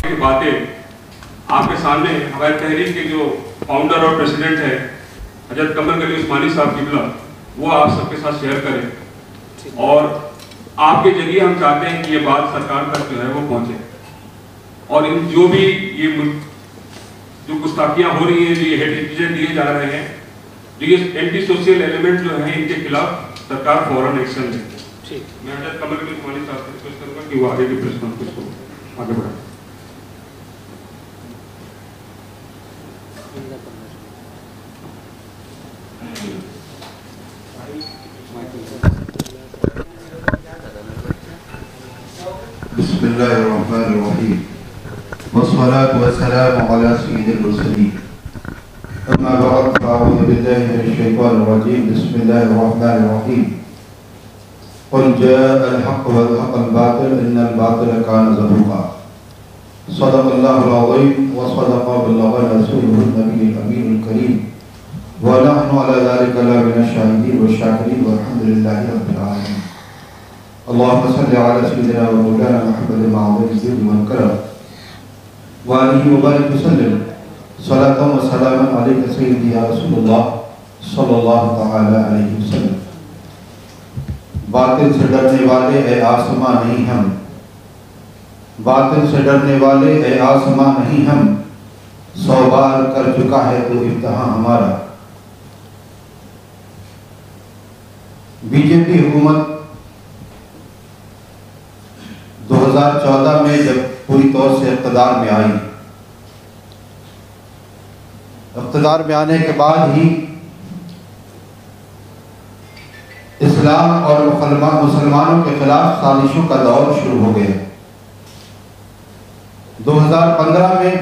की बातें आपके सामने हमारे तहरीक के जो फाउंडर और प्रेसिडेंट है हजरत कमर गली उस्मानी साहब किबला, वो आप सबके साथ शेयर करें और आपके जरिए हम चाहते हैं कि ये बात सरकार तक जो है वो पहुंचे और इन जो भी ये जो गुस्ताखियां हो रही हैं, जो ये हेट दिए जा रहे हैं, जो ये एंटी सोशल एलिमेंट जो है, इनके खिलाफ सरकार फौरन एक्शन ले। मैं हजरत कमर गली उस्मानी साहब से रिक्वेस्ट करूंगा कि वो आगे की प्रेस कॉन्फ्रेंस को आगे बढ़ाएं। बिस्मिल्लाहिर्रहमानिर्रहीम वस्सलातु वस्सलामु अला सय्यिदिल मुरसलीन अम्मा बअद फ़अऊज़ु बिल्लाहि मिनश शैतानिर रजीम बिस्मिल्लाहिर्रहमानिर्रहीम क़ुल जाअल हक़्क़ु वल ज़हक़ल बातिल इन्नल बातिला काना ज़हूक़ा सदक़ल्लाहुल अज़ीम व सदक़ा बल्लग़ रसूलुहुन नबिyyul अमीनुल करीम व नहनु अला ज़ालिका लमिनश शाहिदीन व शाकिरीन वल्हम्दुलिल्लाहि रब्बिल आलमीन। अल्लाहुम्मा सल्लि अला सय्यिदिना व मौलाना मुहम्मदिन मअज़ूमिल ज़िल्ल वल करम व आलिहि व बारिक वसल्लम सलातन व सलामन अलैका सय्यिदी या रसूलल्लाह सल्लल्लाहु तआला अलैहि वसल्लम। बातिल से डरने वाले ए आसमां नहीं हम, बातिल से डरने वाले ए आसमां नहीं हम, 100 बार कर चुका है तो इम्तिहान हमारा। बीजेपी हुकूमत 2014 में जब पूरी तौर से इक़्तिदार में आई, इक़्तिदार में आने के बाद ही इस्लाम और मुसलमानों के खिलाफ साजिशों का दौर शुरू हो गया। 2015 में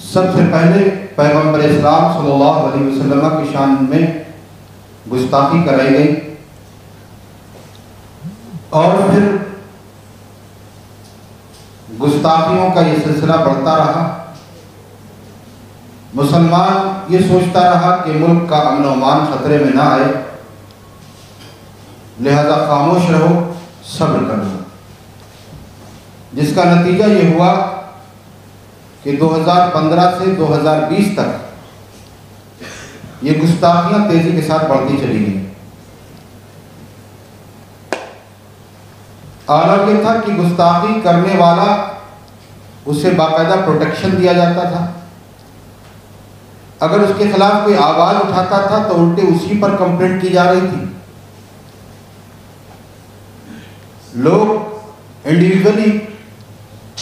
सबसे पहले पैगंबर इस्लाम सल्लल्लाहु अलैहि वसल्लम की शान में गुस्ताखी कराई गई और फिर गुस्ताखियों का ये सिलसिला बढ़ता रहा। मुसलमान ये सोचता रहा कि मुल्क का अमन अमान खतरे में ना आए, लिहाजा खामोश रहो, सब्र कर लो। जिसका नतीजा ये हुआ कि 2015 से 2020 तक ये गुस्ताखियां तेजी के साथ बढ़ती चली गई। आलम ये था कि गुस्ताखी करने वाला उसे बाकायदा प्रोटेक्शन दिया जाता था। अगर उसके खिलाफ कोई आवाज उठाता था तो उल्टे उसी पर कंप्लेंट की जा रही थी। लोग इंडिविजुअली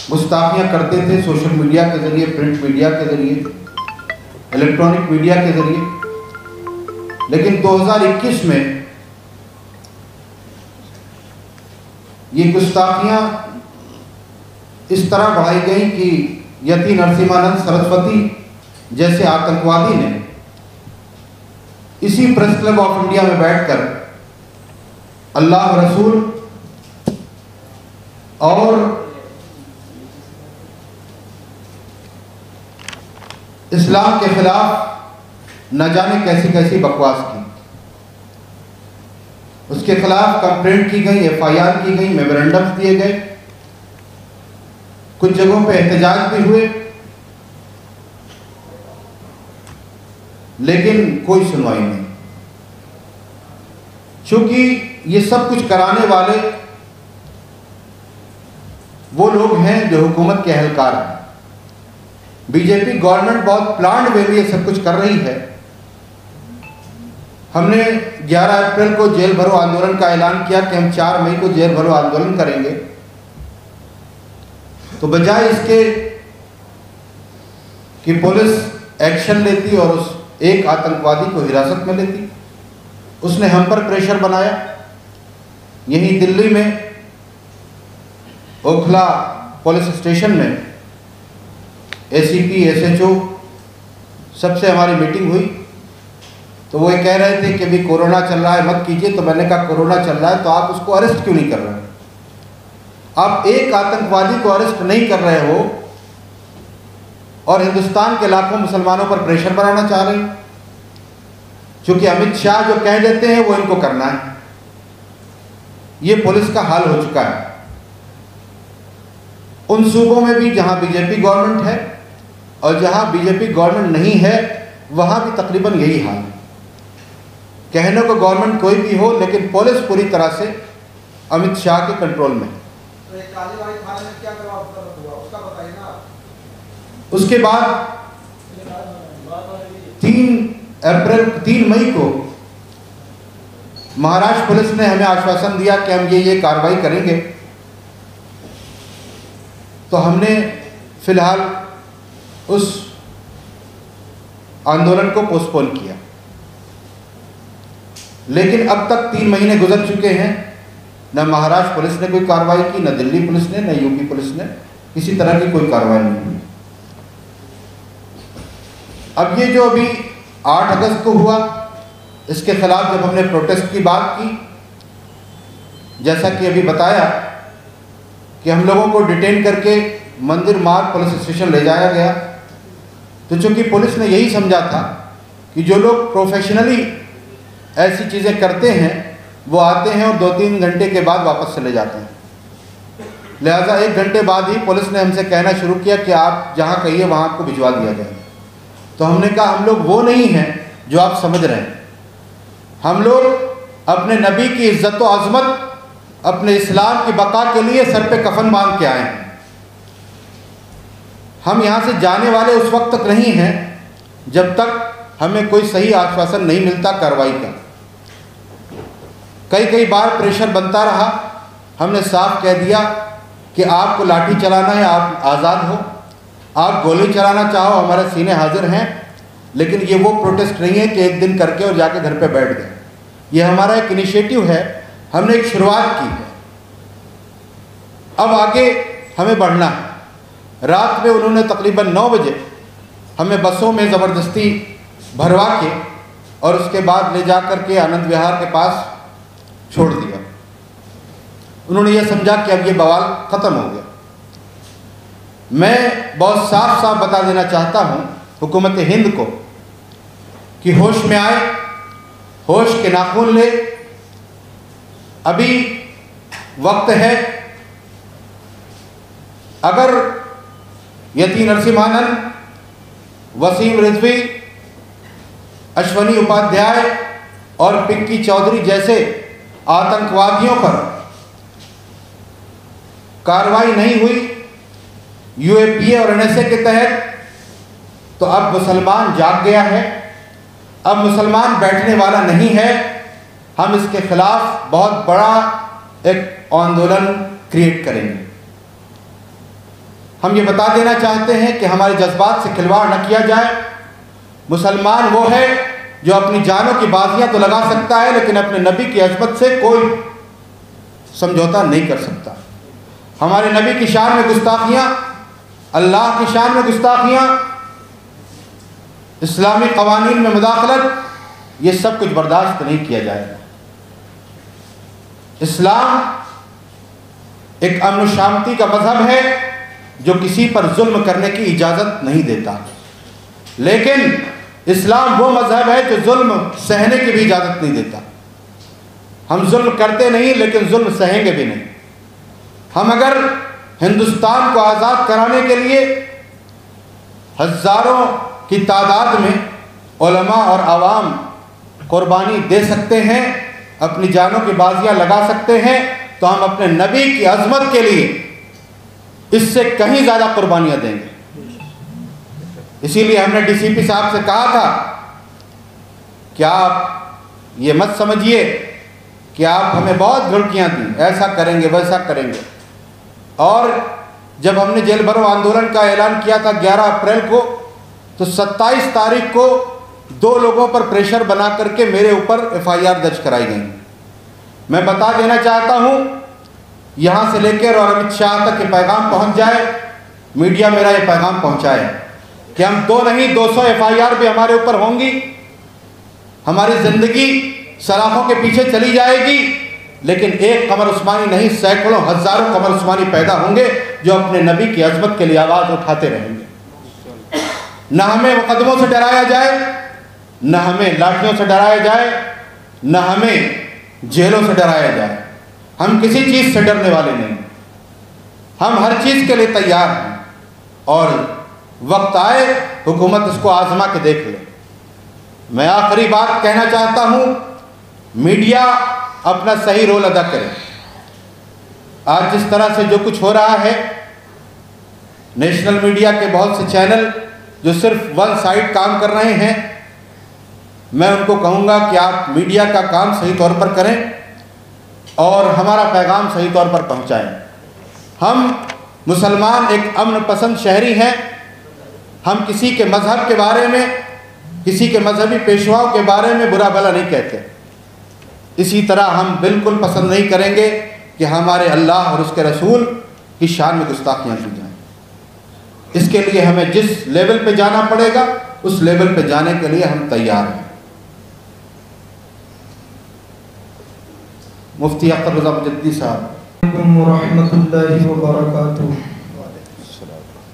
गुस्ताखियां करते थे, सोशल मीडिया के जरिए, प्रिंट मीडिया के जरिए, इलेक्ट्रॉनिक मीडिया के जरिए। लेकिन 2021 में ये गुस्ताखियां इस तरह बढ़ाई गई कि यति नरसिम्हानंद सरस्वती जैसे आतंकवादी ने इसी प्रेस क्लब ऑफ इंडिया में बैठकर अल्लाह रसूल और इस्लाम के खिलाफ न जाने कैसी कैसी बकवास की। उसके खिलाफ कंप्लेंट की गई, FIR की गई, मेमोरेंडम दिए गए, कुछ जगहों पे एहतजाज भी हुए, लेकिन कोई सुनवाई नहीं। क्योंकि ये सब कुछ कराने वाले वो लोग हैं जो हुकूमत के अहलकार हैं। बीजेपी गवर्नमेंट बहुत प्लान्ड वे में ये सब कुछ कर रही है। हमने 11 अप्रैल को जेल भरो आंदोलन का ऐलान किया कि हम 4 मई को जेल भरो आंदोलन करेंगे। तो बजाय इसके कि पुलिस एक्शन लेती और उस एक आतंकवादी को हिरासत में लेती, उसने हम पर प्रेशर बनाया। यहीं दिल्ली में ओखला पुलिस स्टेशन में ACP SHO सबसे हमारी मीटिंग हुई तो वो ये कह रहे थे कि अभी कोरोना चल रहा है, मत कीजिए। तो मैंने कहा कोरोना चल रहा है तो आप उसको अरेस्ट क्यों नहीं कर रहे? आप एक आतंकवादी को अरेस्ट नहीं कर रहे हो और हिंदुस्तान के लाखों मुसलमानों पर प्रेशर बनाना चाह रहे हैं। क्योंकि अमित शाह जो कह देते हैं वो इनको करना है। ये पुलिस का हाल हो चुका है। उन सूबों में भी जहां बीजेपी गवर्नमेंट है और जहां बीजेपी गवर्नमेंट नहीं है वहां भी तकरीबन यही हाल है। कहने को गवर्नमेंट कोई भी हो, लेकिन पुलिस पूरी तरह से अमित शाह के कंट्रोल में है। उसके बाद 3 मई को महाराष्ट्र पुलिस ने हमें आश्वासन दिया कि हम ये कार्रवाई करेंगे, तो हमने फिलहाल उस आंदोलन को पोस्टपोन किया। लेकिन अब तक 3 महीने गुजर चुके हैं, न महाराष्ट्र पुलिस ने कोई कार्रवाई की, न दिल्ली पुलिस ने, न यूपी पुलिस ने, किसी तरह की कोई कार्रवाई नहीं हुई। अब ये जो अभी 8 अगस्त को हुआ, इसके खिलाफ जब हमने प्रोटेस्ट की बात की, जैसा कि अभी बताया कि हम लोगों को डिटेन करके मंदिर मार्ग पुलिस स्टेशन ले जाया गया, तो चूंकि पुलिस ने यही समझा था कि जो लोग प्रोफेशनली ऐसी चीज़ें करते हैं वो आते हैं और 2-3 घंटे के बाद वापस चले जाते हैं, लिहाजा 1 घंटे बाद ही पुलिस ने हमसे कहना शुरू किया कि आप जहाँ कहिए वहाँ आपको भिजवा दिया जाए। तो हमने कहा हम लोग वो नहीं हैं जो आप समझ रहे हैं। हम लोग अपने नबी की इज़्ज़त व अज़मत, अपने इस्लाम की बका के लिए सर पे कफन बांध के आए हैं। हम यहाँ से जाने वाले उस वक्त तक नहीं हैं जब तक हमें कोई सही आश्वासन नहीं मिलता कार्रवाई का। कई बार प्रेशर बनता रहा, हमने साफ कह दिया कि आपको लाठी चलाना है आप आज़ाद हो, आप गोली चलाना चाहो हमारे सीने हाजिर हैं, लेकिन ये वो प्रोटेस्ट नहीं है कि एक दिन करके और जाके घर पे बैठ गए। ये हमारा एक इनिशिएटिव है, हमने एक शुरुआत की है, अब आगे हमें बढ़ना है। रात में उन्होंने तकरीबन 9 बजे हमें बसों में ज़बरदस्ती भरवा के और उसके बाद ले जा कर के आनंद विहार के पास छोड़ दिया। उन्होंने ये समझा कि अब ये बवाल ख़त्म हो गया। मैं बहुत साफ साफ बता देना चाहता हूँ हुकूमत हिंद को कि होश में आए, होश के नाखून ले, अभी वक्त है। अगर यति नरसिम्हानंद, वसीम रिजवी, अश्वनी उपाध्याय और पिंकी चौधरी जैसे आतंकवादियों पर कार्रवाई नहीं हुई यूएपीए और एनएसए के तहत, तो अब मुसलमान जाग गया है, अब मुसलमान बैठने वाला नहीं है। हम इसके खिलाफ बहुत बड़ा एक आंदोलन क्रिएट करेंगे। हम ये बता देना चाहते हैं कि हमारे जज्बात से खिलवाड़ न किया जाए। मुसलमान वो है जो अपनी जानों की बाजियां तो लगा सकता है, लेकिन अपने नबी की अज़मत से कोई समझौता नहीं कर सकता। हमारे नबी की शान में गुस्ताखियाँ, अल्लाह की शान में गुस्ताखियाँ, इस्लामी कवानीन में मुदाखलत, ये सब कुछ बर्दाश्त नहीं किया जाएगा। इस्लाम एक अमन शांति का मजहब है जो किसी पर जुल्म करने की इजाज़त नहीं देता, लेकिन इस्लाम वो मजहब है जो जुल्म सहने की भी इजाज़त नहीं देता। हम जुल्म करते नहीं, लेकिन जुल्म सहेंगे भी नहीं। हम अगर हिंदुस्तान को आज़ाद कराने के लिए हज़ारों की तादाद में उलमा और आवाम कुर्बानी दे सकते हैं, अपनी जानों की बाजियां लगा सकते हैं, तो हम अपने नबी की अज़मत के लिए इससे कहीं ज़्यादा कुर्बानियां देंगे। इसीलिए हमने डीसीपी साहब से कहा था कि आप ये मत समझिए कि आप हमें बहुत धमकियां दी, ऐसा करेंगे वैसा करेंगे। और जब हमने जेल भरो आंदोलन का ऐलान किया था 11 अप्रैल को, तो 27 तारीख को 2 लोगों पर प्रेशर बना करके मेरे ऊपर एफआईआर दर्ज कराई गई। मैं बता देना चाहता हूँ, यहाँ से लेकर और अमित शाह तक ये पैगाम पहुँच जाए, मीडिया मेरा ये पैगाम पहुँचाए कि हम 2 नहीं 200 एफआईआर भी हमारे ऊपर होंगी। हमारी ज़िंदगी सलाखों के पीछे चली जाएगी, लेकिन एक कमर उस्मानी नहीं, सैकड़ों हज़ारों कमर उस्मानी पैदा होंगे जो अपने नबी की अज़मत के लिए आवाज़ उठाते रहेंगे। न हमें मुकदमों से डराया जाए, न हमें लाठियों से डराया जाए, न हमें जेलों से डराया जाए। हम किसी चीज़ से डरने वाले नहीं। हम हर चीज़ के लिए तैयार हैं और वक्त आए हुकूमत इसको आजमा के देख ले। मैं आखिरी बात कहना चाहता हूँ, मीडिया अपना सही रोल अदा करे। आज जिस तरह से जो कुछ हो रहा है, नेशनल मीडिया के बहुत से चैनल जो सिर्फ वन साइड काम कर रहे हैं, मैं उनको कहूँगा कि आप मीडिया का काम सही तौर पर करें और हमारा पैगाम सही तौर पर पहुँचाएं। हम मुसलमान एक अमन पसंद शहरी हैं। हम किसी के मज़हब के बारे में, किसी के मजहबी पेशवाओं के बारे में बुरा भला नहीं कहते। इसी तरह हम बिल्कुल पसंद नहीं करेंगे कि हमारे अल्लाह और उसके रसूल की शान में गुस्ताखियाँ की जाएँ। इसके लिए हमें जिस लेवल पे जाना पड़ेगा उस लेवल पे जाने के लिए हम तैयार हैं। मुफ्ती अख्तर रज़ा मुजद्दी साहब। रहमतुल्लाहि व बरकातुहू।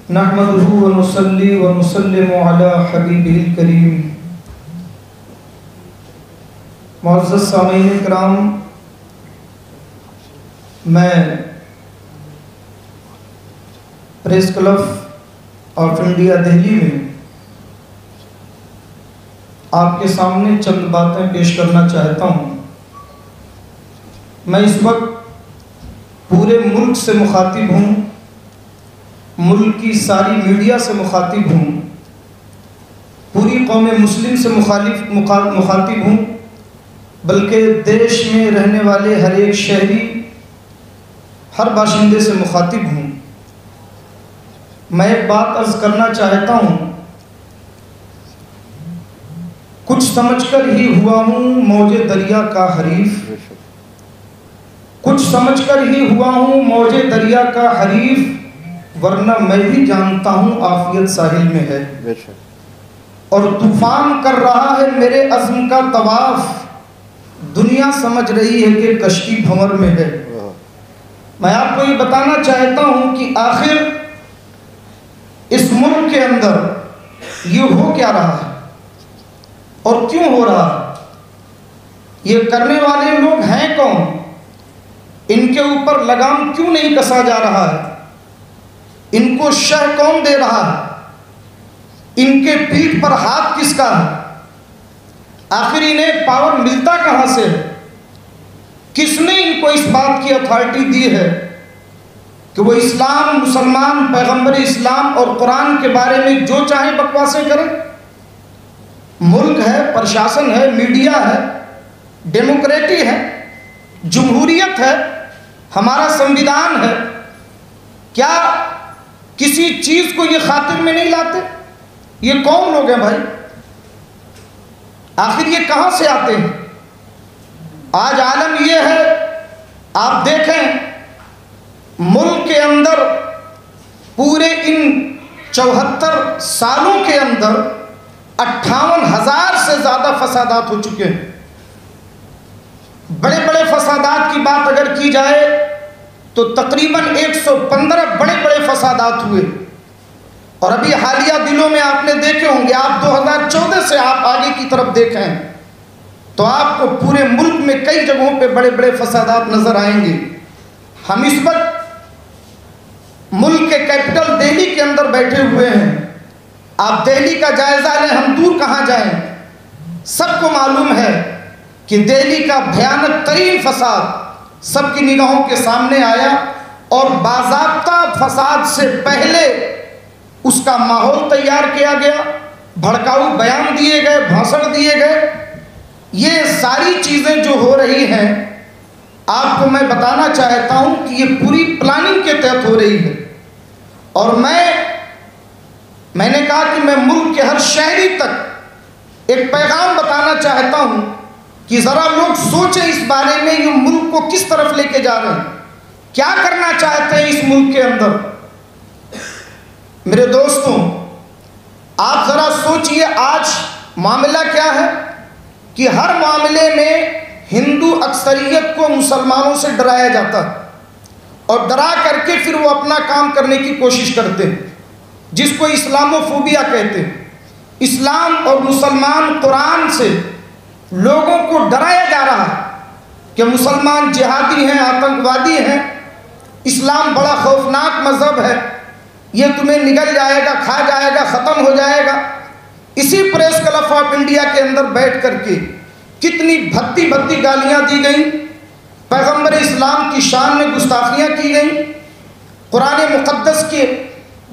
नहमदुहु व नुसल्ली व नुसल्लिमु अला हबीबिल करीम। मुअज़्ज़ज़ सामीन इकराम, मैं press club of India Delhi में आपके सामने चंद बातें पेश करना चाहता हूँ। मैं इस वक्त पूरे मुल्क से मुखातिब हूँ, मुल्क की सारी मीडिया से मुखातिब हूँ, पूरी कौम मुस्लिम से मुखातिब हूँ, बल्कि देश में रहने वाले हर एक शहरी, हर बाशिंदे से मुखातिब हूँ। मैं एक बात अर्ज़ करना चाहता हूँ, कुछ समझकर ही हुआ हूँ मौजे दरिया का हरीफ, कुछ समझकर ही हुआ हूँ मौजे दरिया का हरीफ, वरना मैं भी जानता हूँ आफियत साहिल में है और तूफान कर रहा है मेरे अज़्म का तवाफ, दुनिया समझ रही है कि कश्ती भंवर में है। मैं आपको ये बताना चाहता हूँ कि आखिर इस मुल्क के अंदर ये हो क्या रहा है और क्यों हो रहा है। ये करने वाले लोग हैं कौन, इनके ऊपर लगाम क्यों नहीं कसा जा रहा है, इनको शह कौन दे रहा है, इनके पीठ पर हाथ किसका है, आखिर इन्हें पावर मिलता कहाँ से है, किसने इनको इस बात की अथॉरिटी दी है कि वो इस्लाम, मुसलमान, पैगंबर इस्लाम और कुरान के बारे में जो चाहे बकवासें करें। मुल्क है, प्रशासन है, मीडिया है, डेमोक्रेसी है, जमहूरियत है, हमारा संविधान है, क्या किसी चीज़ को ये खातिर में नहीं लाते? ये कौन लोग हैं भाई, आखिर ये कहाँ से आते हैं? आज आलम ये है, आप देखें मुल्क के अंदर पूरे इन 74 सालों के अंदर 58,000 से ज़्यादा फसादात हो चुके हैं। बड़े बड़े फसादात की बात अगर की जाए तो तकरीबन 115 बड़े बड़े फसादात हुए और अभी हालिया दिनों में आपने देखे होंगे, आप 2014 से आप आगे की तरफ देखें तो आपको पूरे मुल्क में कई जगहों पे बड़े बड़े फसादात नज़र आएंगे। हम इस वक्त मुल्क के कैपिटल दिल्ली के अंदर बैठे हुए हैं। आप दिल्ली का जायज़ा लें, हम दूर कहाँ जाएं। सबको मालूम है कि दिल्ली का भयानक तरीन फसाद सबकी निगाहों के सामने आया और बाज़ाब्ता फसाद से पहले उसका माहौल तैयार किया गया, भड़काऊ बयान दिए गए, भाषण दिए गए। ये सारी चीज़ें जो हो रही हैं, आपको मैं बताना चाहता हूं कि ये पूरी प्लानिंग के तहत हो रही है। और मैंने कहा कि मैं मुल्क के हर शहरी तक एक पैगाम बताना चाहता हूं कि ज़रा लोग सोचें इस बारे में, ये मुल्क को किस तरफ लेके जा रहे हैं, क्या करना चाहते हैं इस मुल्क के अंदर। मेरे दोस्तों, आप ज़रा सोचिए आज मामला क्या है कि हर मामले में हिंदू अक्सरियत को मुसलमानों से डराया जाता है और डरा करके फिर वो अपना काम करने की कोशिश करते हैं, जिसको इस्लामोफोबिया कहते हैं। इस्लाम और मुसलमान, कुरान से लोगों को डराया जा रहा है कि मुसलमान जिहादी हैं, आतंकवादी हैं, इस्लाम बड़ा खौफनाक मज़हब है, ये तुम्हें निगल जाएगा, खा जाएगा, ख़त्म हो जाएगा। इसी प्रेस क्लब ऑफ इंडिया के अंदर बैठ करके कितनी भद्दी भद्दी गालियाँ दी गई, पैगम्बर इस्लाम की शान में गुस्ताखियाँ की गई, कुरान मुक़द्दस के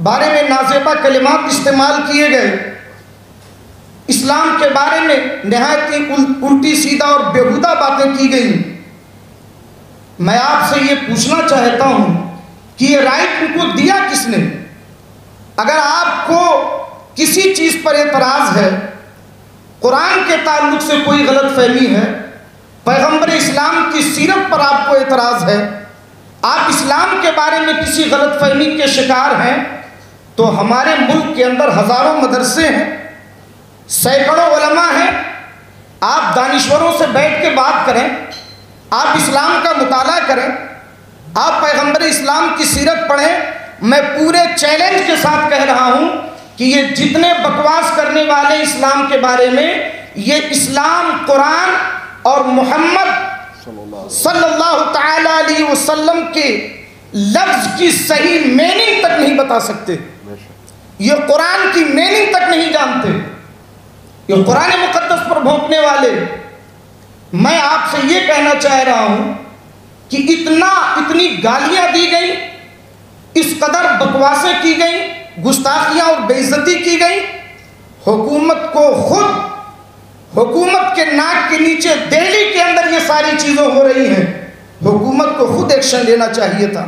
बारे में नाज़ेबा कलिमात इस्तेमाल किए गए, इस्लाम के बारे में नहायत ही उल्टी सीधा और बेहुदा बातें की गई। मैं आपसे ये पूछना चाहता हूँ कि ये राइट उनको दिया किसने? अगर आपको किसी चीज़ पर एतराज़ है, कुरान के ताल्लुक़ से कोई गलत फहमी है, पैगम्बर इस्लाम की सीरत पर आपको एतराज़ है, आप इस्लाम के बारे में किसी गलत फहमी के शिकार हैं, तो हमारे मुल्क के अंदर हज़ारों मदरसे हैं, सैकड़ों उलमा हैं। आप दानिश्वरों से बैठ के बात करें, आप इस्लाम का मुताला करें, आप पैगम्बर इस्लाम की सीरत पढ़ें। मैं पूरे चैलेंज के साथ कह रहा हूँ कि ये जितने बकवास करने वाले इस्लाम के बारे में, ये इस्लाम, कुरान और मोहम्मद सल्लल्लाहु ताला अलैहि वसल्लम के लफ्ज़ की सही मीनिंग तक नहीं बता सकते। ये कुरान की मीनिंग तक नहीं जानते, ये कुरान मुक़द्दस पर भौंकने वाले। मैं आपसे ये कहना चाह रहा हूँ कि इतनी गालियाँ दी गई, इस कदर बकवासें की गई, गुस्ताखियाँ और बेइज्जती की गई। हुकूमत को खुद, हुकूमत के नाक के नीचे दिल्ली के अंदर ये सारी चीज़ें हो रही हैं, हुकूमत को खुद एक्शन लेना चाहिए था,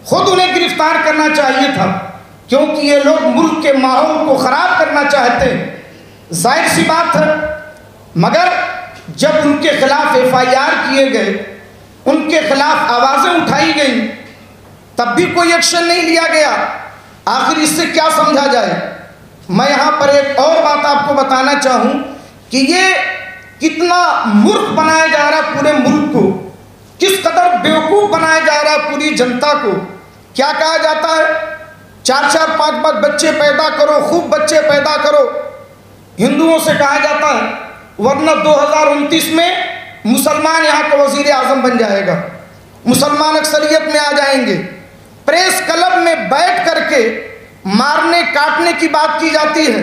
खुद उन्हें गिरफ्तार करना चाहिए था, क्योंकि ये लोग मुल्क के माहौल को ख़राब करना चाहते हैं। जाहिर सी बात है, मगर जब उनके खिलाफ FIR किए गए, उनके खिलाफ आवाज़ें उठाई गई, तब भी कोई एक्शन नहीं लिया गया। आखिर इससे क्या समझा जाए? मैं यहाँ पर एक और बात आपको बताना चाहूँ कि ये कितना मूर्ख बनाया जा रहा है पूरे मुल्क को, किस कदर बेवकूफ़ बनाया जा रहा है पूरी जनता को। क्या कहा जाता है? 4-4, 5-5 बच्चे पैदा करो, खूब बच्चे पैदा करो। हिंदुओं से कहा जाता है, वरना 2029 में मुसलमान यहाँ का वज़ीर आज़म बन जाएगा, मुसलमान अक्सरियत में आ जाएंगे। प्रेस क्लब में बैठ करके मारने काटने की बात की जाती है,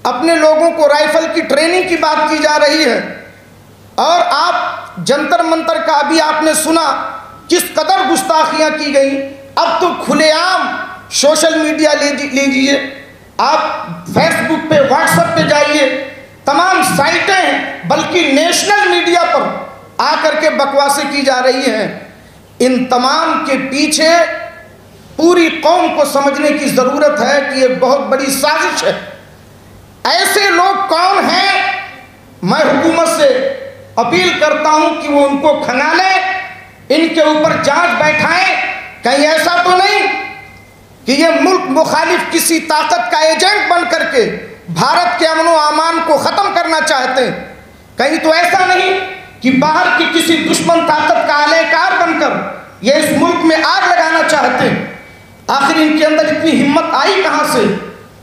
अपने लोगों को राइफल की ट्रेनिंग की बात की जा रही है, और आप जंतर मंतर का अभी आपने सुना किस कदर गुस्ताखियाँ की गई। अब तो खुलेआम सोशल मीडिया ले लीजिए, आप फेसबुक पे, व्हाट्सएप पे जाइए, तमाम साइटें हैं, बल्कि नेशनल मीडिया पर आकर के बकवासें की जा रही हैं। इन तमाम के पीछे पूरी कौम को समझने की ज़रूरत है कि ये बहुत बड़ी साजिश है। ऐसे लोग कौन हैं? मैं हुकूमत से अपील करता हूं कि वो उनको खंगाले, इनके ऊपर जांच बैठाएं। कहीं ऐसा तो नहीं कि ये मुल्क मुखालिफ किसी ताकत का एजेंट बन करके भारत के अमन व अमान को ख़त्म करना चाहते हैं? कहीं तो ऐसा नहीं कि बाहर की किसी दुश्मन ताकत का आलेकार बनकर ये इस मुल्क में आग लगाना चाहते हैं? आखिर इनके अंदर इतनी हिम्मत आई कहाँ से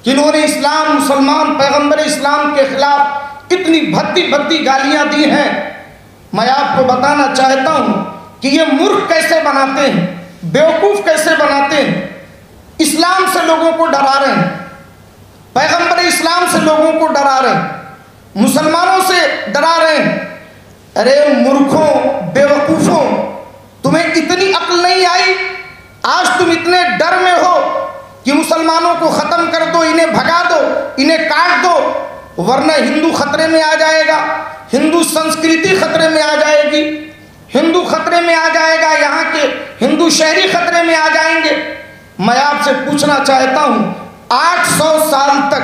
कि इन्होंने इस्लाम, मुसलमान, पैगम्बर इस्लाम के ख़िलाफ़ इतनी भद्दी भद्दी गालियाँ दी हैं? मैं आपको बताना चाहता हूँ कि ये मूर्ख कैसे बनाते हैं, बेवकूफ़ कैसे बनाते हैं। इस्लाम से लोगों को डरा रहे हैं, पैगम्बर इस्लाम से लोगों को डरा रहे हैं, मुसलमानों से डरा रहे हैं। अरे मूर्खों, बेवकूफ़ों, तुम्हें इतनी अक्ल नहीं आई? आज तुम इतने डर में हो कि मुसलमानों को ख़त्म कर दो, इन्हें भगा दो, इन्हें काट दो, वरना हिंदू खतरे में आ जाएगा, हिंदू संस्कृति खतरे में आ जाएगी, हिंदू खतरे में आ जाएगा, यहाँ के हिंदू शहरी खतरे में आ जाएंगे। मैं आपसे पूछना चाहता हूँ, 800 साल तक,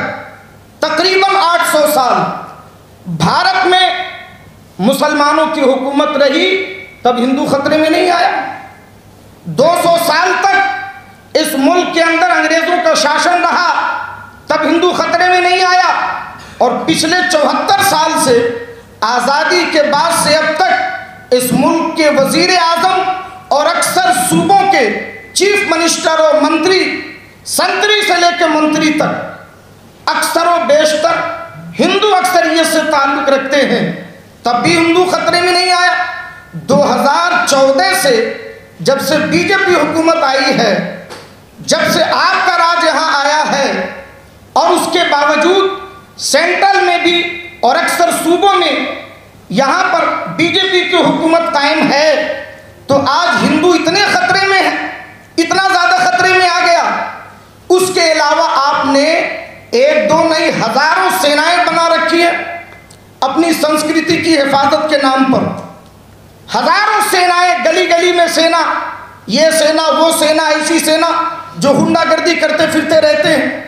तकरीबन 800 साल भारत में मुसलमानों की हुकूमत रही, तब हिंदू खतरे में नहीं आया। 200 साल तक इस मुल्क के अंदर अंग्रेज़ों का शासन रहा, तब हिंदू खतरे में नहीं आया। और पिछले 74 साल से, आज़ादी के बाद से अब तक इस मुल्क के वज़ीर आज़म और अक्सर सूबों के चीफ मिनिस्टर और मंत्री, संतरी से लेकर मंत्री तक अक्सर व बेशतर हिंदू अक्सरियत से ताल्लुक़ रखते हैं, तब भी हिंदू खतरे में नहीं आया। 2014 से जब से बीजेपी हुकूमत आई है, जब से आपका राज यहाँ आया है, और उसके बावजूद सेंट्रल में भी और अक्सर सूबों में यहाँ पर बीजेपी की हुकूमत कायम है, तो आज हिंदू इतने खतरे में है, इतना ज़्यादा खतरे में आ गया। उसके अलावा आपने एक दो नहीं हजारों सेनाएं बना रखी है अपनी संस्कृति की हिफाजत के नाम पर। हजारों सेनाएं, गली गली में सेना, ये सेना वो सेना, ऐसी सेना जो गुंडागर्दी करते फिरते रहते हैं।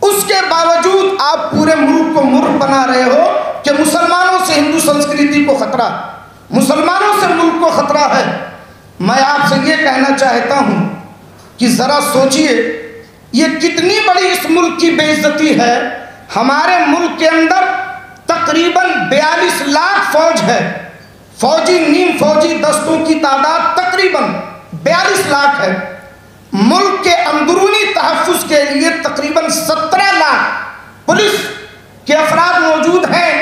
उसके बावजूद आप पूरे मुल्क को मूर्ख बना रहे हो कि मुसलमानों से हिंदू संस्कृति को खतरा, मुसलमानों से मुल्क को खतरा है। मैं आपसे ये कहना चाहता हूँ कि ज़रा सोचिए, ये कितनी बड़ी इस मुल्क की बेइज्जती है। हमारे मुल्क के अंदर तकरीबन 42 लाख फौज है, फौजी नीम फौजी दस्तों की तादाद तकरीबन 42 लाख है। मुल्क के अंदरूनी तहफ़्फ़ुज़ के लिए तकरीबन 17 लाख पुलिस के अफराद मौजूद हैं,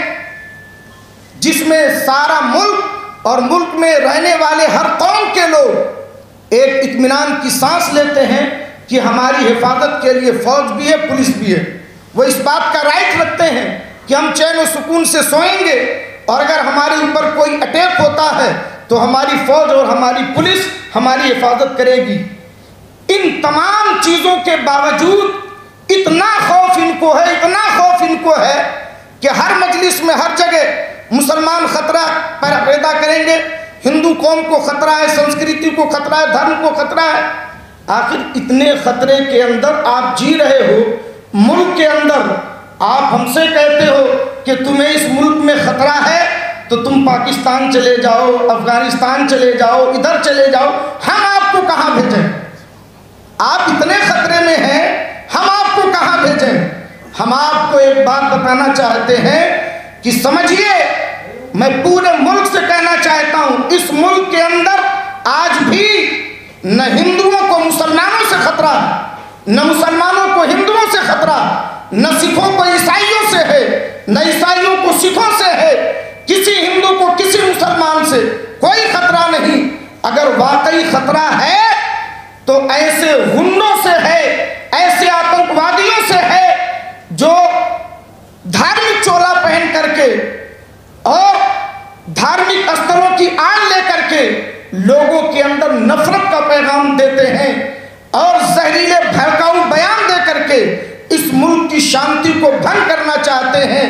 जिसमें सारा मुल्क और मुल्क में रहने वाले हर कौम के लोग एक इत्मीनान की सांस लेते हैं कि हमारी हिफाजत के लिए फ़ौज भी है, पुलिस भी है। वो इस बात का राइट रखते हैं कि हम चैन और सुकून से सोएंगे, और अगर हमारे ऊपर कोई अटैक होता है तो हमारी फ़ौज और हमारी पुलिस हमारी हिफाजत करेगी। इन तमाम चीज़ों के बावजूद इतना खौफ इनको है, इतना खौफ इनको है कि हर मजलिस में हर जगह मुसलमान खतरा पैदा करेंगे, हिंदू कौम को खतरा है, संस्कृति को खतरा है, धर्म को खतरा है। आखिर इतने खतरे के अंदर आप जी रहे हो। मुल्क के अंदर आप हमसे कहते हो कि तुम्हें इस मुल्क में खतरा है तो तुम पाकिस्तान चले जाओ, अफगानिस्तान चले जाओ, इधर चले जाओ, हम आपको कहाँ भेजें? आप इतने खतरे में हैं, हम आपको कहाँ भेजें? हम आपको एक बात बताना चाहते हैं कि समझिए, मैं पूरे मुल्क से कहना चाहता हूँ, इस मुल्क के अंदर आज भी न हिंदुओं को मुसलमानों से खतरा, न मुसलमानों को हिंदुओं से खतरा, न सिखों को ईसाइयों से है, न ईसाइयों को सिखों से है, किसी हिंदू को किसी मुसलमान से कोई खतरा नहीं। अगर वाकई खतरा है तो ऐसे गुंडों से है, ऐसे आतंकवादियों से है जो धार्मिक चोला पहन करके और धार्मिक स्थलों की आड़ लेकर के लोगों के अंदर नफरत का पैगाम देते हैं और जहरीले भड़काऊ बयान दे करके इस मुल्क की शांति को भंग करना चाहते हैं,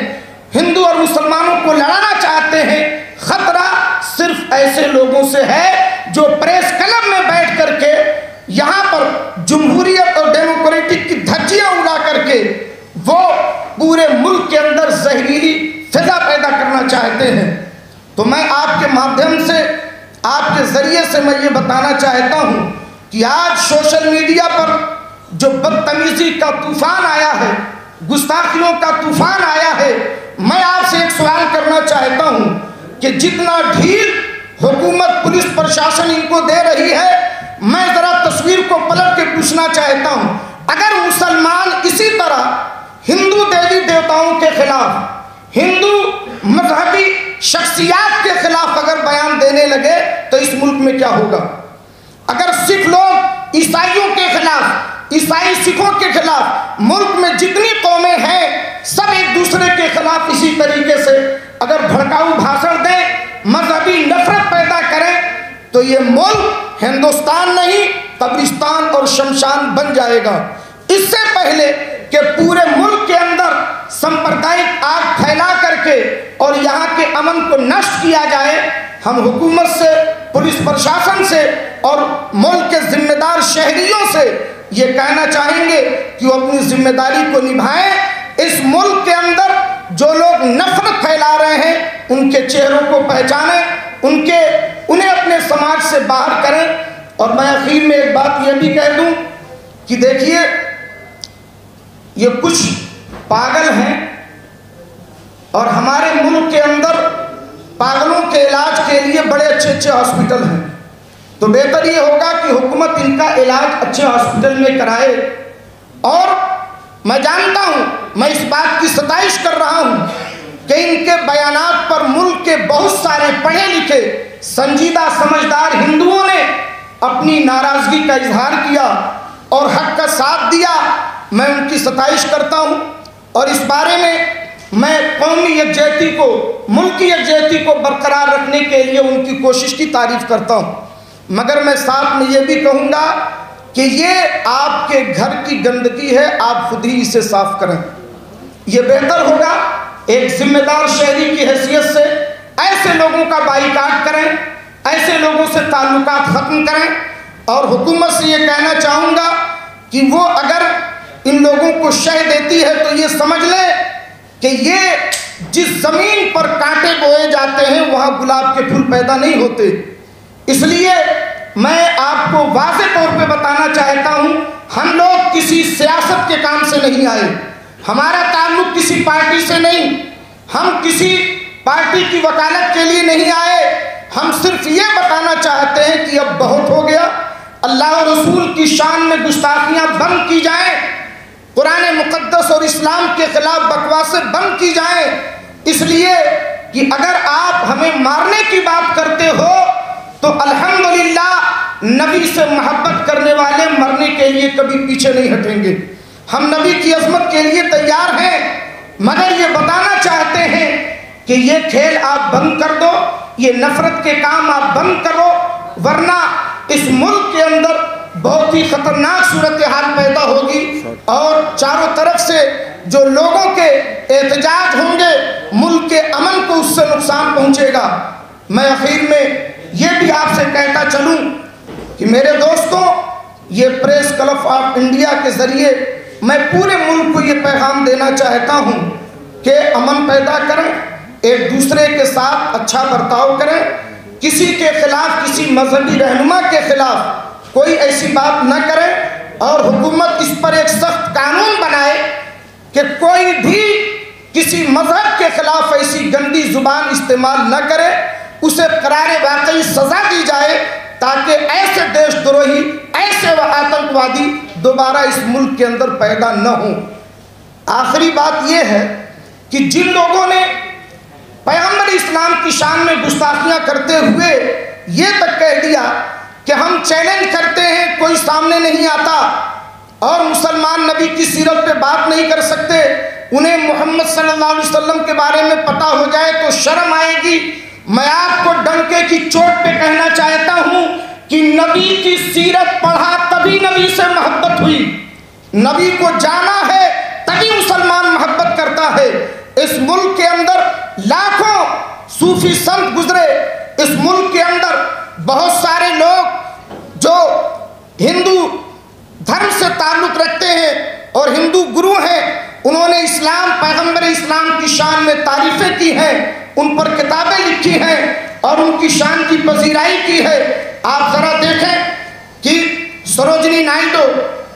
हिंदू और मुसलमानों को लड़ाना चाहते हैं। खतरा सिर्फ ऐसे लोगों से है जो प्रेस क्लब में बैठ करके यहाँ पर जमहूरियत और डेमोक्रेटिक की धज्जियाँ उड़ा करके वो पूरे मुल्क के अंदर जहरीली फिजा पैदा करना चाहते हैं। तो मैं आपके माध्यम से, आपके ज़रिए से मैं ये बताना चाहता हूँ कि आज सोशल मीडिया पर जो बदतमीज़ी का तूफ़ान आया है, गुस्ताखियों का तूफ़ान आया है, मैं आपसे एक सवाल करना चाहता हूँ कि जितना ढील हुकूमत पुलिस प्रशासन इनको दे रही है, मैं ज़रा तस्वीर को पलट के पूछना चाहता हूँ, अगर मुसलमान इसी तरह हिंदू देवी देवताओं के खिलाफ, हिंदू मजहबी शख्सियात के खिलाफ अगर बयान देने लगे तो इस मुल्क में क्या होगा? अगर सिख लोग ईसाइयों के खिलाफ, ईसाई सिखों के खिलाफ, मुल्क में जितनी कौमें हैं सब एक दूसरे के खिलाफ इसी तरीके से अगर भड़काऊ भाषण दें, मजहबी नफरत पैदा करें, तो ये मुल्क हिंदुस्तान नहीं कब्रिस्तान और शमशान बन जाएगा। इससे पहले कि पूरे मुल्क के अंदर सांप्रदायिक आग फैला करके और यहाँ के अमन को नष्ट किया जाए, हम हुकूमत से, पुलिस प्रशासन से और मुल्क के जिम्मेदार शहरियों से ये कहना चाहेंगे कि वो अपनी जिम्मेदारी को निभाएं। इस मुल्क के अंदर जो लोग नफरत फैला रहे हैं उनके चेहरों को पहचानें, उन्हें अपने समाज से बाहर करें। और मैं आखिर में एक बात ये भी कह दूं कि देखिए, ये कुछ पागल हैं और हमारे मुल्क के अंदर पागलों के इलाज के लिए बड़े अच्छे अच्छे हॉस्पिटल हैं, तो बेहतर ये होगा कि हुकूमत इनका इलाज अच्छे हॉस्पिटल में कराए। और मैं जानता हूँ, मैं इस बात की सताइश कर रहा हूँ कि इनके बयानात पर मुल्क के बहुत सारे पढ़े लिखे संजीदा समझदार हिंदुओं ने अपनी नाराज़गी का इजहार किया और हक का साथ दिया, मैं उनकी सताइश करता हूँ। और इस बारे में मैं कौमी यकजहती को, मुल्की यकजहती को बरकरार रखने के लिए उनकी कोशिश की तारीफ़ करता हूँ। मगर मैं साथ में ये भी कहूँगा कि ये आपके घर की गंदगी है, आप खुद ही इसे साफ़ करें। ये बेहतर होगा एक जिम्मेदार शहरी की हैसियत से ऐसे लोगों का बाइकाट करें, ऐसे लोगों से ताल्लुकात ख़त्म करें। और हुकूमत से ये कहना चाहूँगा कि वो अगर इन लोगों को शह देती है तो ये समझ लें कि ये जिस ज़मीन पर कांटे बोए जाते हैं वहाँ गुलाब के फूल पैदा नहीं होते। इसलिए मैं आपको वाज़ेह तौर पे बताना चाहता हूँ, हम लोग किसी सियासत के काम से नहीं आए, हमारा ताल्लुक़ किसी पार्टी से नहीं, हम किसी पार्टी की वकालत के लिए नहीं आए। हम सिर्फ ये बताना चाहते हैं कि अब बहुत हो गया, अल्लाह और रसूल की शान में गुस्ताखियाँ बंद की जाएँ, कुरान मुक़द्दस और इस्लाम के ख़िलाफ़ बकवासें बंद की जाएँ। इसलिए कि अगर आप हमें मारने की बात करते हो तो अल्हम्दुलिल्लाह नबी से मोहब्बत करने वाले मरने के लिए कभी पीछे नहीं हटेंगे। हम नबी की अज़मत के लिए तैयार हैं, मगर ये बताना चाहते हैं कि ये खेल आप बंद कर दो, ये नफ़रत के काम आप बंद करो, वरना इस मुल्क के अंदर बहुत ही ख़तरनाक सूरत हाल पैदा होगी और चारों तरफ से जो लोगों के एहतजाज होंगे, मुल्क के अमन को उससे नुकसान पहुँचेगा। मैं आखिर में ये भी आपसे कहता चलूँ कि मेरे दोस्तों, ये प्रेस क्लब ऑफ इंडिया के ज़रिए मैं पूरे मुल्क को ये पैगाम देना चाहता हूँ कि अमन पैदा करें, एक दूसरे के साथ अच्छा बर्ताव करें, किसी के ख़िलाफ़, किसी मजहबी रहनुमा के ख़िलाफ़ कोई ऐसी बात न करे और हुकूमत इस पर एक सख्त कानून बनाए कि कोई भी किसी मजहब के ख़िलाफ़ ऐसी गंदी ज़ुबान इस्तेमाल न करे, उसे करारे वाकई सज़ा दी जाए ताकि ऐसे देशद्रोही, ऐसे आतंकवादी दोबारा इस मुल्क के अंदर पैदा न हों। आखिरी बात यह है कि जिन लोगों ने पैगम्बर इस्लाम की शान में गुस्ताखियाँ करते हुए ये तक कह दिया कि हम चैलेंज करते हैं, कोई सामने नहीं आता और मुसलमान नबी की सीरत पे बात नहीं कर सकते, उन्हें मोहम्मद सल्लल्लाहु अलैहि वसल्लम के बारे में पता हो जाए तो शर्म आएगी। मैं आपको डंके की चोट पे कहना चाहता हूँ कि नबी की सीरत पढ़ा तभी नबी से मोहब्बत हुई, नबी को जाना है तभी मुसलमान मोहब्बत करता है। इस मुल्क के अंदर लाखों सूफी संत गुजरे, इस मुल्क के अंदर बहुत सारे लोग जो हिंदू धर्म से ताल्लुक़ रखते हैं और हिंदू गुरु हैं, उन्होंने इस्लाम, पैगम्बर इस्लाम की शान में तारीफ़ें की हैं, उन पर किताबें लिखी हैं और उनकी शान की पजीराई की है। आप ज़रा देखें कि सरोजिनी नायडू,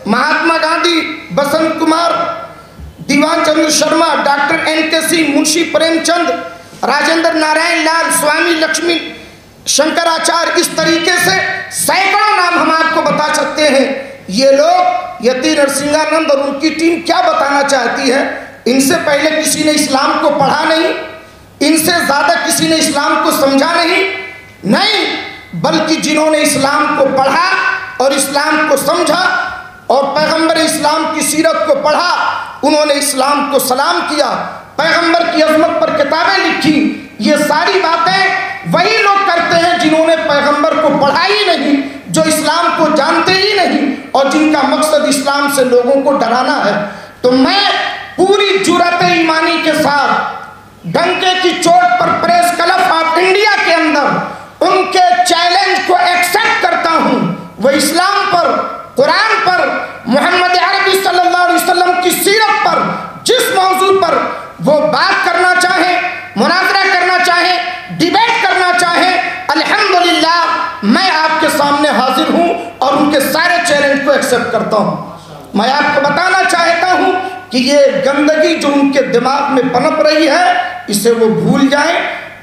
महात्मा गांधी, बसंत कुमार, दीवान चंद्र शर्मा, डॉक्टर NK सिंह, मुंशी प्रेमचंद, राजेंद्र नारायण लाल, स्वामी लक्ष्मी शंकराचार्य, इस तरीके से सैकड़ों नाम हम आपको बता सकते हैं। ये लोग, यति नरसिंहानंद और उनकी टीम क्या बताना चाहती है? इनसे पहले किसी ने इस्लाम को पढ़ा नहीं, इनसे ज़्यादा किसी ने इस्लाम को समझा नहीं, बल्कि जिन्होंने इस्लाम को पढ़ा और इस्लाम को समझा और पैगंबर इस्लाम की सीरत को पढ़ा, उन्होंने इस्लाम को सलाम किया, पैगंबर की अज़मत पर किताबें लिखी। ये सारी बातें वही लोग करते हैं जिन्होंने पैगंबर को पढ़ा ही नहीं, जो इस्लाम को जानते ही नहीं और जिनका मकसद इस्लाम से लोगों को डराना है। तो मैं पूरी जुर्रत ईमानी के साथ डंके की चोट पर प्रेस क्लब ऑफ इंडिया के अंदर उनके चैलेंज को एक्सेप्ट करता हूँ। वो इस्लाम पर, कुरान पर, मोहम्मद अरबी सल्लल्लाहु अलैहि वसल्लम की सीरत पर, जिस मौजू पर वो बात करना चाहे, मुनाज़रा करना चाहे, डिबेट करना चाहे, अल्हम्दुलिल्लाह मैं आपके सामने हाजिर हूँ और उनके सारे चैलेंज को एक्सेप्ट करता हूँ। मैं आपको बताना चाहता हूँ कि ये गंदगी जो उनके दिमाग में पनप रही है, इसे वो भूल जाएं।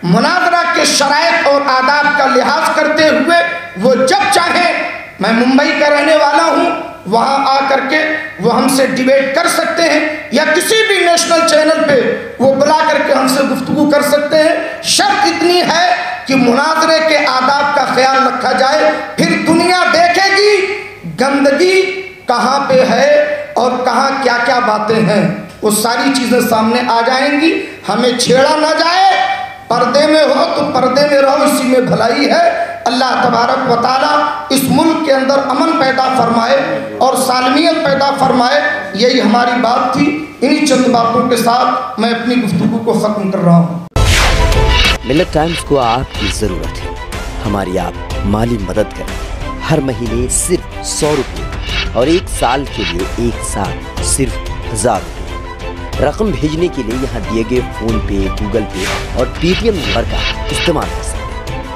मुनाज़रा के शराइत और आदाब का लिहाज करते हुए वो जब चाहें, मैं मुंबई का रहने वाला हूँ, वहाँ आ करके वो हमसे डिबेट कर सकते हैं या किसी भी नेशनल चैनल पे वो बुला करके हमसे गुफ्तगू कर सकते हैं। शर्त इतनी है कि मुनाज़रे के आदाब का ख्याल रखा जाए, फिर दुनिया गंदगी कहाँ पे है और कहाँ क्या क्या बातें हैं, वो सारी चीज़ें सामने आ जाएंगी। हमें छेड़ा ना जाए, पर्दे में हो तो पर्दे में रहो, इसी में भलाई है। अल्लाह तबारक व तआला इस मुल्क के अंदर अमन पैदा फरमाए और सालमियत पैदा फरमाए, यही हमारी बात थी। इन्हीं चंद बातों के साथ मैं अपनी गुफ्तगू को ख़त्म कर रहा हूँ। मिल्लत टाइम्स को आपकी ज़रूरत है, हमारी आप माली मदद करें। हर महीने सिर्फ 100 रुपये और 1 साल के लिए एक साथ सिर्फ 1000 रुपये। रकम भेजने के लिए यहाँ दिए गए फ़ोन पे, गूगल पे और पेटीएम नंबर का इस्तेमाल कर सकते हैं।